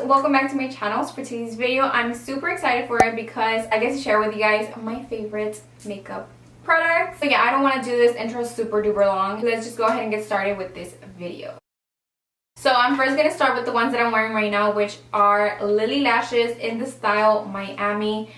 welcome back to my channel. For today's video, I'm super excited for it because I get to share with you guys my favorite makeup products. So yeah, I don't want to do this intro super duper long. Let's just go ahead and get started with this video. So I'm first going to start with the ones that I'm wearing right now, which are Lily Lashes in the style Miami.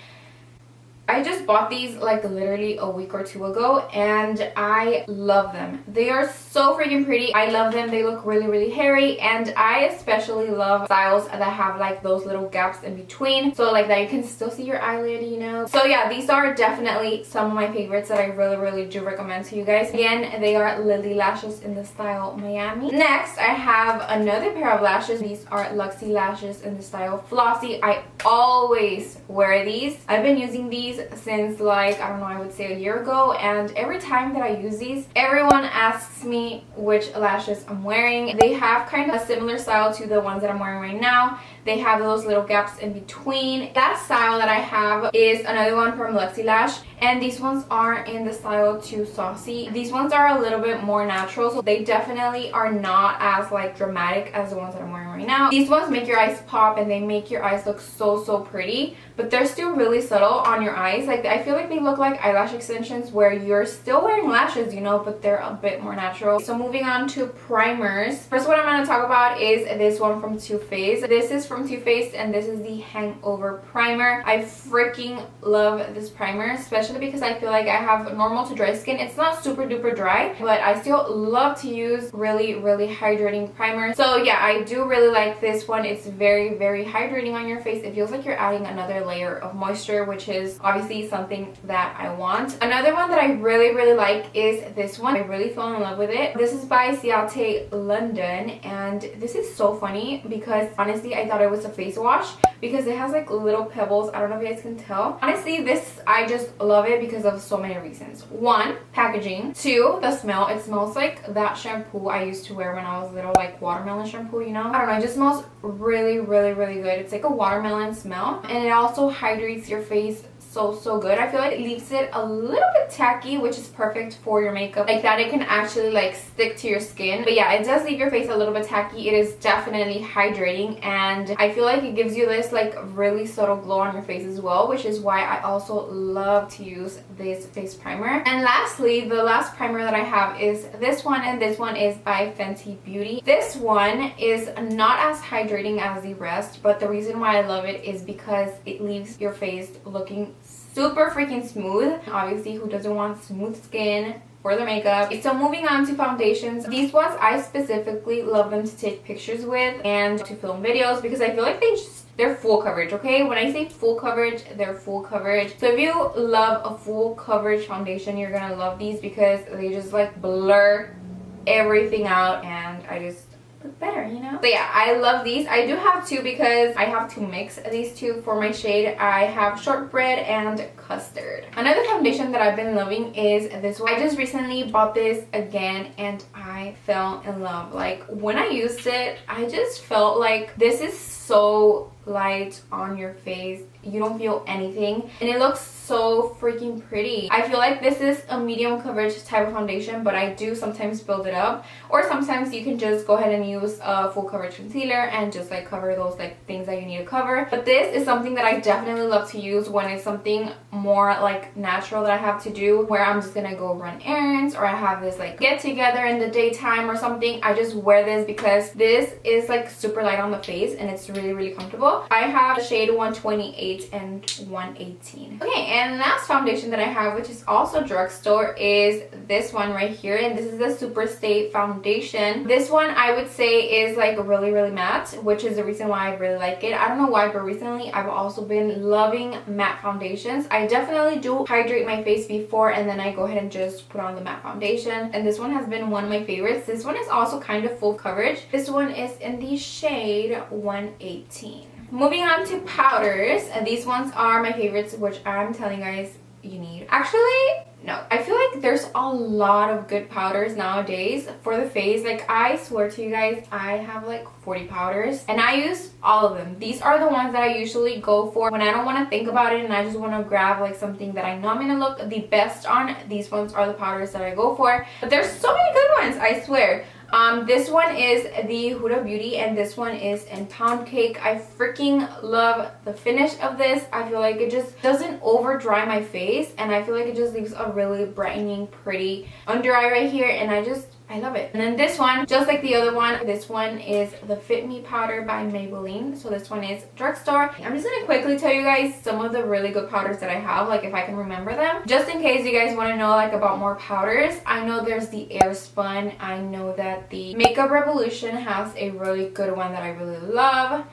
I just bought these like literally a week or two ago and I love them. They are so freaking pretty. I love them. They look really hairy, and I especially love styles that have like those little gaps in between, so like that you can still see your eyelid, you know. So yeah, these are definitely some of my favorites that I really do recommend to you guys. Again, they are Lily Lashes in the style Miami. Next, I have another pair of lashes. These are Luxie Lashes in the style Flossy. I always wear these. I've been using these since like, I don't know, I would say a year ago, and every time that I use these, everyone asks me which lashes I'm wearing. They have kind of a similar style to the ones that I'm wearing right now. They have those little gaps in between. That style that I have is another one from Luxie Lash, and these ones are in the style Too Saucy. These ones are a little bit more natural, so they definitely are not as like dramatic as the ones that I'm wearing right now. These ones make your eyes pop and they make your eyes look so pretty, but they're still really subtle on your eyes. Like, I feel like they look like eyelash extensions where you're still wearing lashes, you know, but they're a bit more natural. So moving on to primers. First one I'm going to talk about is this one from Too Faced. This is from Too Faced and this is the Hangover Primer. I freaking love this primer, especially because I feel like I have normal to dry skin. It's not super duper dry, but I still love to use really hydrating primer. So yeah, I do really like this one. It's very hydrating on your face. It feels like you're adding another layer of moisture, which is obviously something that I want. Another one that I really like is this one. I really fell in love with it. This is by Ciate London, and this is so funny because honestly I thought it was a face wash because it has like little pebbles. I don't know if you guys can tell. Honestly, this, I just love it because of so many reasons. One, packaging. Two, the smell. It smells like that shampoo I used to wear when I was little, like watermelon shampoo, you know. I don't know, it just smells really good. It's like a watermelon smell, and it also hydrates your face so good. I feel like it leaves it a little bit tacky, which is perfect for your makeup, like that it can actually like stick to your skin. But yeah, it does leave your face a little bit tacky. It is definitely hydrating, and I feel like it gives you this like really subtle glow on your face as well, which is why I also love to use this face primer. And lastly, the last primer that I have is this one, and this one is by Fenty Beauty. This one is not as hydrating as the rest, but the reason why I love it is because it leaves your face looking super freaking smooth. Obviously, who doesn't want smooth skin for their makeup? So moving on to foundations. These ones I specifically love them to take pictures with and to film videos because I feel like they're full coverage, okay? When I say full coverage, they're full coverage. So if you love a full coverage foundation, you're gonna love these because they just like blur everything out, and I just look better, you know. So yeah, I love these. I do have two because I have to mix these two for my shade. I have Shortbread and Custard. Another foundation that I've been loving is this one. I just recently bought this again and I fell in love. Like, when I used it, I just felt like this is so light on your face. You don't feel anything, and it looks so freaking pretty. I feel like this is a medium coverage type of foundation, but I do sometimes build it up, or sometimes you can just go ahead and use a full coverage concealer and just like cover those like things that you need to cover. But this is something that I definitely love to use when it's something more like natural that I have to do, where I'm just gonna go run errands, or I have this like get together in the daytime or something. I just wear this because this is like super light on the face and it's really comfortable. I have shade 128 and 118. Okay, and last foundation that I have, which is also drugstore, is this one right here, and this is the Super Stay foundation. This one I would say is like really matte, which is the reason why I really like it. I don't know why, but recently I've also been loving matte foundations. I definitely do hydrate my face before, and then I go ahead and just put on the matte foundation, and this one has been one of my favorites. This one is also kind of full coverage. This one is in the shade 118. Moving on to powders, and these ones are my favorites, which I'm telling you guys you need. Actually, no, I feel like there's a lot of good powders nowadays for the face. Like, I swear to you guys, I have like 40 powders and I use all of them. These are the ones that I usually go for when I don't want to think about it and I just want to grab like something that I know I'm gonna look the best on. These ones are the powders that I go for, but there's so many good ones, I swear. This one is the Huda Beauty, and this one is in Pound Cake. I freaking love the finish of this. I feel like it just doesn't over dry my face, and I feel like it just leaves a really brightening, pretty under eye right here, and I love it. And then this one, just like the other one, this one is the Fit Me powder by Maybelline. So this one is drugstore. I'm just gonna quickly tell you guys some of the really good powders that I have, like if I can remember them, just in case you guys want to know like about more powders. I know there's the Airspun. I know that the Makeup Revolution has a really good one that I really love.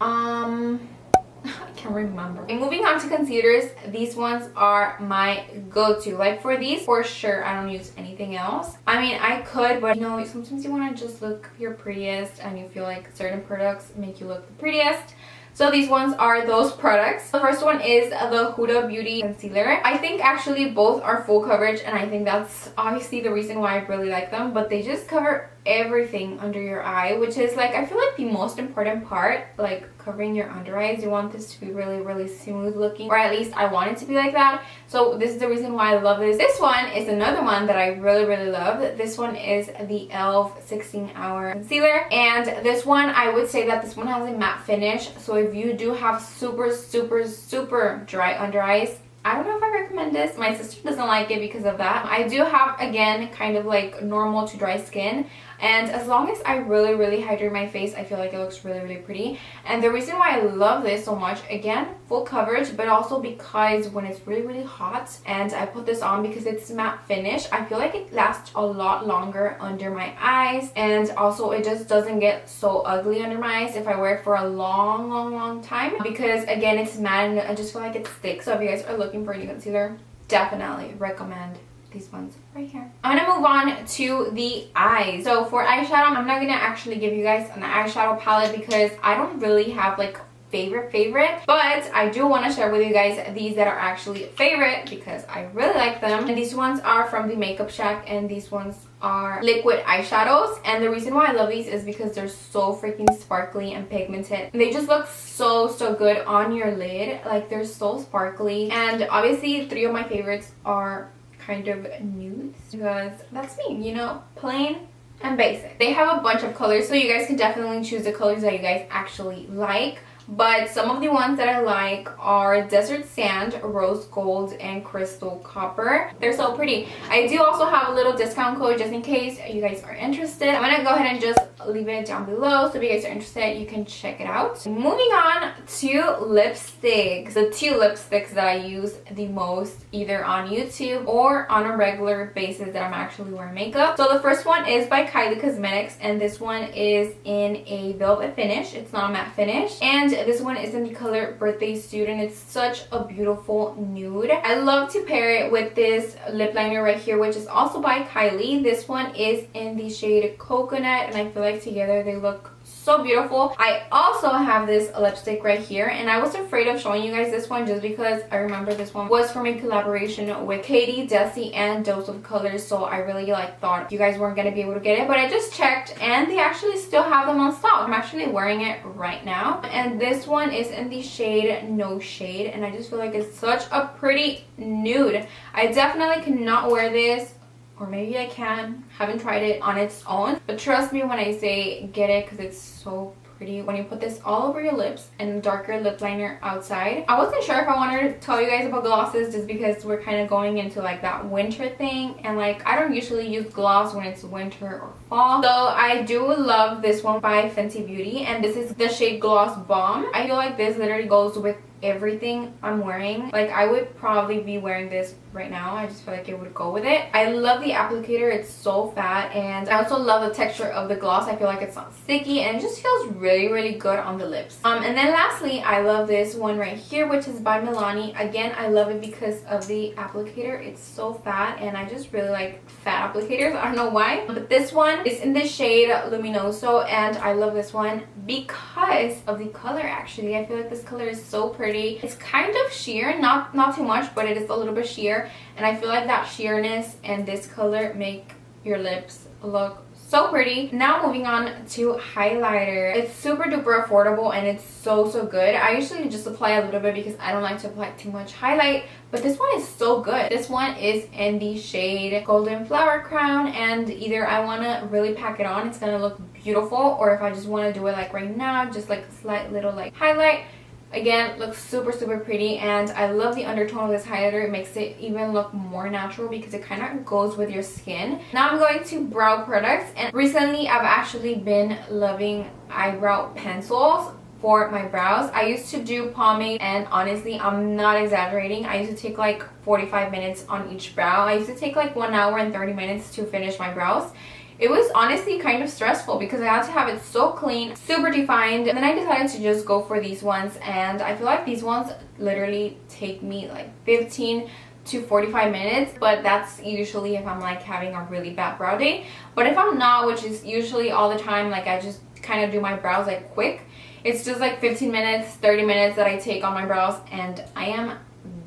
I can't remember. And moving on to concealers, these ones are my go-to. Like for these, for sure, I don't use anything else. I mean, I could, but you know, sometimes you want to just look your prettiest and you feel like certain products make you look the prettiest. So these ones are those products. The first one is the Huda Beauty Concealer. I think actually both are full coverage, and I think that's obviously the reason why I really like them. But they just cover everything under your eye, which is like, I feel like the most important part, like covering your under eyes. You want this to be really, really smooth looking, or at least I want it to be like that. So this is the reason why I love this. This one is another one that I really, really love. This one is the e.l.f. 16-Hour Concealer, and this one, I would say that this one has a matte finish. So if you do have super, super, super dry under eyes, I don't know if I recommend this. My sister doesn't like it because of that. I do have, again, kind of like normal to dry skin, and as long as I really, really hydrate my face, I feel like it looks really, really pretty. And the reason why I love this so much, again, full coverage, but also because when it's really, really hot and I put this on, because it's matte finish, I feel like it lasts a lot longer under my eyes, and also it just doesn't get so ugly under my eyes if I wear it for a long, long, long time, because again, it's matte and I just feel like it sticks. So if you guys are looking for a new concealer, definitely recommend these ones right here. I'm gonna move on to the eyes. So for eyeshadow, I'm not gonna actually give you guys an eyeshadow palette because I don't really have like favorite, but I do want to share with you guys these that are actually favorite because I really like them. And these ones are from the Makeup Shack, and these ones are liquid eyeshadows, and the reason why I love these is because they're so freaking sparkly and pigmented, and they just look so good on your lid. Like, they're so sparkly, and obviously 3 of my favorites are kind of nudes because that's me, you know, plain and basic. They have a bunch of colors, so you guys can definitely choose the colors that you guys actually like. But some of the ones that I like are Desert Sand, Rose Gold, and Crystal Copper. They're so pretty. I do also have a little discount code just in case you guys are interested. I'm gonna go ahead and just leave it down below, so if you guys are interested, you can check it out. Moving on to lipsticks. The 2 lipsticks that I use the most, either on YouTube or on a regular basis that I'm actually wearing makeup. So the first one is by Kylie Cosmetics, and this one is in a velvet finish. It's not a matte finish, and this one is in the color Birthday Suit, and it's such a beautiful nude. I love to pair it with this lip liner right here, which is also by Kylie. This one is in the shade Coconut, and I feel like together they look so beautiful. I also have this lipstick right here, and I was afraid of showing you guys this one just because I remember this one was from a collaboration with Katie, Desi, and Dose of Colors, so I really thought you guys weren't gonna be able to get it, but I just checked and they actually still have them on stock. I'm actually wearing it right now, and this one is in the shade No Shade, and I just feel like it's such a pretty nude. I definitely cannot wear this, or maybe I can. Haven't tried it on its own, but trust me when I say get it because it's so pretty when you put this all over your lips and darker lip liner outside. I wasn't sure if I wanted to tell you guys about glosses just because we're kind of going into like that winter thing, and like I don't usually use gloss when it's winter or fall. So I do love this one by Fenty Beauty, and this is the shade Gloss Bomb. I feel like this literally goes with everything I'm wearing. Like, I would probably be wearing this right now. I just feel like it would go with it. I love the applicator. It's so fat, and I also love the texture of the gloss. I feel like it's not sticky, and it just feels really good on the lips. And then lastly, I love this one right here, which is by Milani. Again, I love it because of the applicator. It's so fat, and I just really like fat applicators. I don't know why, but this one is in the shade Luminoso, and I love this one because of the color. Actually, I feel like this color is so pretty. It's kind of sheer, not too much, but it is a little bit sheer, and I feel like that sheerness and this color make your lips look so pretty. Now moving on to highlighter. It's super duper affordable and it's so good. I usually just apply a little bit because I don't like to apply too much highlight, but this one is so good. This one is in the shade Golden Flower Crown, and either I want to really pack it on, it's gonna look beautiful, or if I just want to do it like right now, just like a slight little like highlight, again, looks super pretty. And I love the undertone of this highlighter. It makes it even look more natural because it kind of goes with your skin. Now I'm going to brow products, and recently I've actually been loving eyebrow pencils for my brows. I used to do pomade, and honestly, I'm not exaggerating, I used to take like 45 minutes on each brow. I used to take like 1 hour and 30 minutes to finish my brows. It was honestly kind of stressful because I had to have it so clean, super defined, and then I decided to just go for these ones, and I feel like these ones literally take me like 15 to 45 minutes, but that's usually if I'm like having a really bad brow day. But if I'm not, which is usually all the time, like I just kind of do my brows like quick, it's just like 15 minutes, 30 minutes that I take on my brows and I am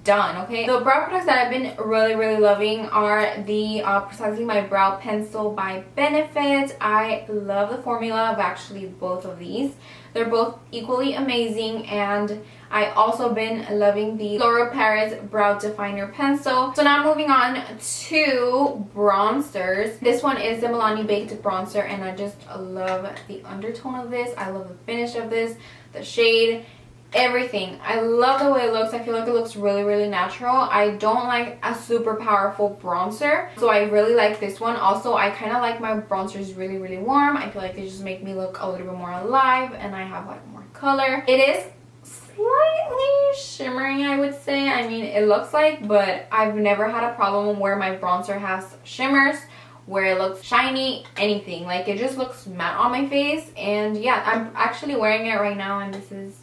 done. Okay, the brow products that I've been really loving are the Precisely My Brow Pencil by Benefit. I love the formula of actually both of these. They're both equally amazing, and I also been loving the L'Oreal Paris Brow Definer Pencil. So now moving on to bronzers. This one is the Milani Baked Bronzer, and I just love the undertone of this. I love the finish of this, the shade, everything. I love the way it looks. I feel like it looks really natural. I don't like a super powerful bronzer, so I really like this one. Also, I kind of like my bronzers really warm. I feel like they just make me look a little bit more alive, and I have like more color. It is slightly shimmery, I would say. I mean, it looks like, but I've never had a problem where my bronzer has shimmers, where it looks shiny, anything. Like, it just looks matte on my face. And yeah, I'm actually wearing it right now, and this is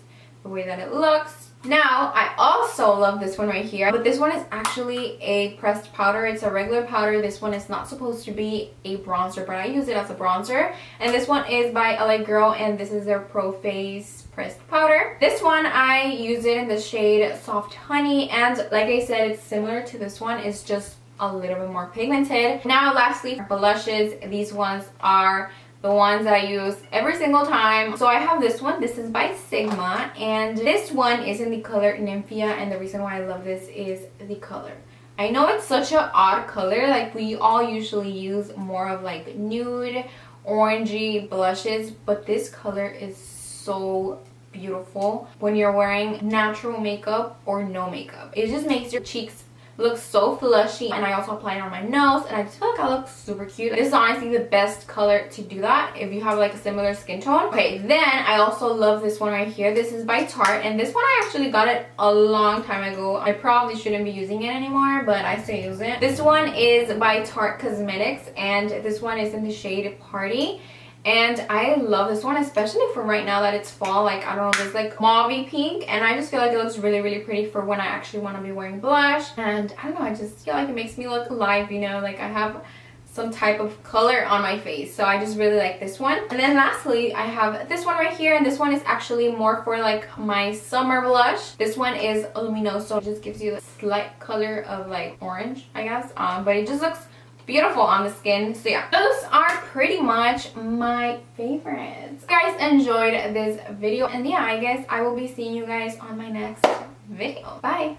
the way that it looks. Now, I also love this one right here, but this one is actually a pressed powder. It's a regular powder. This one is not supposed to be a bronzer, but I use it as a bronzer. And this one is by LA Girl, and this is their Pro Face pressed powder. This one, I use it in the shade Soft Honey, and like I said, it's similar to this one. It's just a little bit more pigmented. Now, lastly, blushes. These ones are the ones that I use every single time. So I have this one. This is by Sigma, and this one is in the color Nymphia, and the reason why I love this is the color. I know it's such an odd color. Like, we all usually use more of like nude, orangey blushes, but this color is so beautiful when you're wearing natural makeup or no makeup. It just makes your cheeks looks so flushy, and I also apply it on my nose, and I just feel like I look super cute. This is honestly the best color to do that if you have like a similar skin tone. Okay, then I also love this one right here. This is by Tarte, and this one I actually got it a long time ago. I probably shouldn't be using it anymore, but I still use it. This one is by Tarte Cosmetics, and this one is in the shade Party. And I love this one, especially for right now that it's fall. Like, I don't know, this like mauve pink, and I just feel like it looks really pretty for when I actually want to be wearing blush. And I don't know, I just feel like it makes me look alive, you know, like I have some type of color on my face. So I just really like this one. And then lastly, I have this one right here, and this one is actually more for like my summer blush. This one is Luminoso. It just gives you a slight color of like orange, I guess, but it just looks beautiful on the skin. So yeah, those are pretty much my favorites. If you guys enjoyed this video, and yeah, I guess I will be seeing you guys on my next video. Bye.